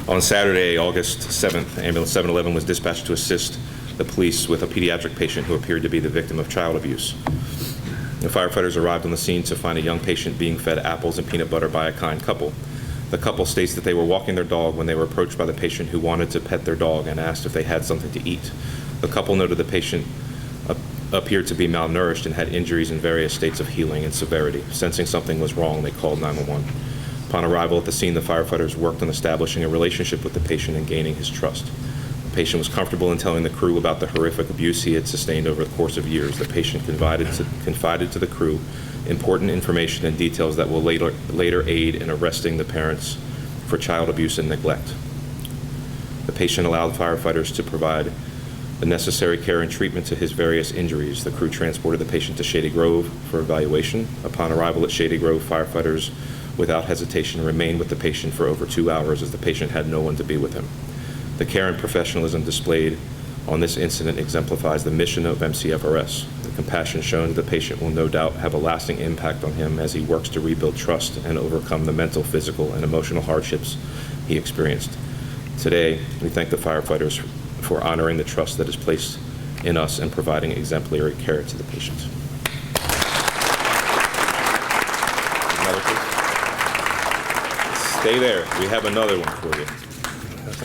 On Saturday, August 7th, ambulance 711 was dispatched to assist the police with a pediatric patient who appeared to be the victim of child abuse. The firefighters arrived on the scene to find a young patient being fed apples and peanut butter by a kind couple. The couple states that they were walking their dog when they were approached by the patient who wanted to pet their dog and asked if they had something to eat. The couple noted the patient appeared to be malnourished and had injuries in various states of healing and severity. Sensing something was wrong, they called 911. Upon arrival at the scene, the firefighters worked on establishing a relationship with the patient and gaining his trust. The patient was comfortable in telling the crew about the horrific abuse he had sustained over the course of years. The patient confided to the crew important information and details that will later aid in arresting the parents for child abuse and neglect. The patient allowed firefighters to provide the necessary care and treatment to his various injuries. The crew transported the patient to Shady Grove for evaluation. Upon arrival at Shady Grove, firefighters, without hesitation, remained with the patient for over 2 hours as the patient had no one to be with him. The care and professionalism displayed on this incident exemplifies the mission of MCFRS. The compassion shown to the patient will no doubt have a lasting impact on him as he works to rebuild trust and overcome the mental, physical, and emotional hardships he experienced. Today, we thank the firefighters for honoring the trust that is placed in us and providing exemplary care to the patient. Another, please. Stay there. We have another one for you.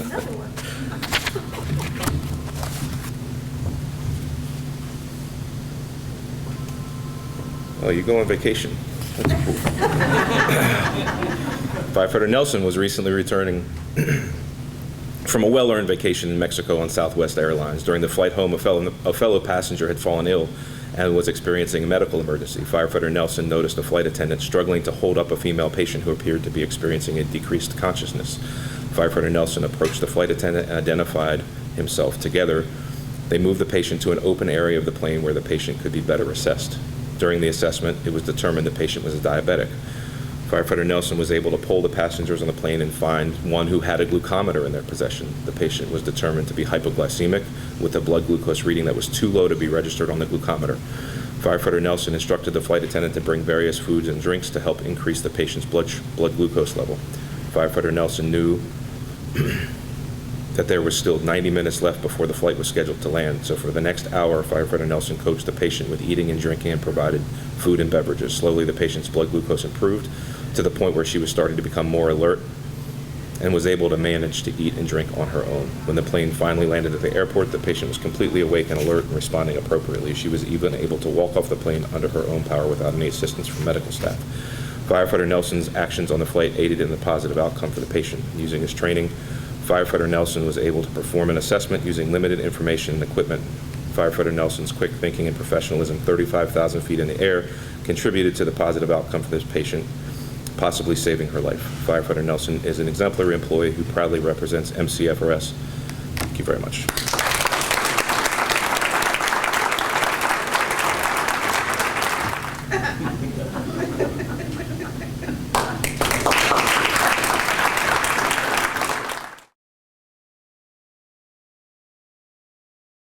Another one. Oh, you go on vacation. That's cool. Firefighter Nelson was recently returning from a well-earned vacation in Mexico on Southwest Airlines. During the flight home, a fellow passenger had fallen ill and was experiencing a medical emergency. Firefighter Nelson noticed a flight attendant struggling to hold up a female patient who appeared to be experiencing a decreased consciousness. Firefighter Nelson approached the flight attendant and identified himself. Together, they moved the patient to an open area of the plane where the patient could be better assessed. During the assessment, it was determined the patient was a diabetic. Firefighter Nelson was able to poll the passengers on the plane and find one who had a glucometer in their possession. The patient was determined to be hypoglycemic with a blood glucose reading that was too low to be registered on the glucometer. Firefighter Nelson instructed the flight attendant to bring various foods and drinks to help increase the patient's blood glucose level. Firefighter Nelson knew that there was still 90 minutes left before the flight was scheduled to land. So for the next hour, Firefighter Nelson coached the patient with eating and drinking and provided food and beverages. Slowly, the patient's blood glucose improved to the point where she was starting to become more alert and was able to manage to eat and drink on her own. When the plane finally landed at the airport, the patient was completely awake and alert and responding appropriately. She was even able to walk off the plane under her own power without any assistance from medical staff. Firefighter Nelson's actions on the flight aided in the positive outcome for the patient. Using his training, Firefighter Nelson was able to perform an assessment using limited information and equipment. Firefighter Nelson's quick thinking and professionalism, 35,000 feet in the air, contributed to the positive outcome for this patient, possibly saving her life. Firefighter Nelson is an exemplary employee who proudly represents MCFRS. Thank you very much.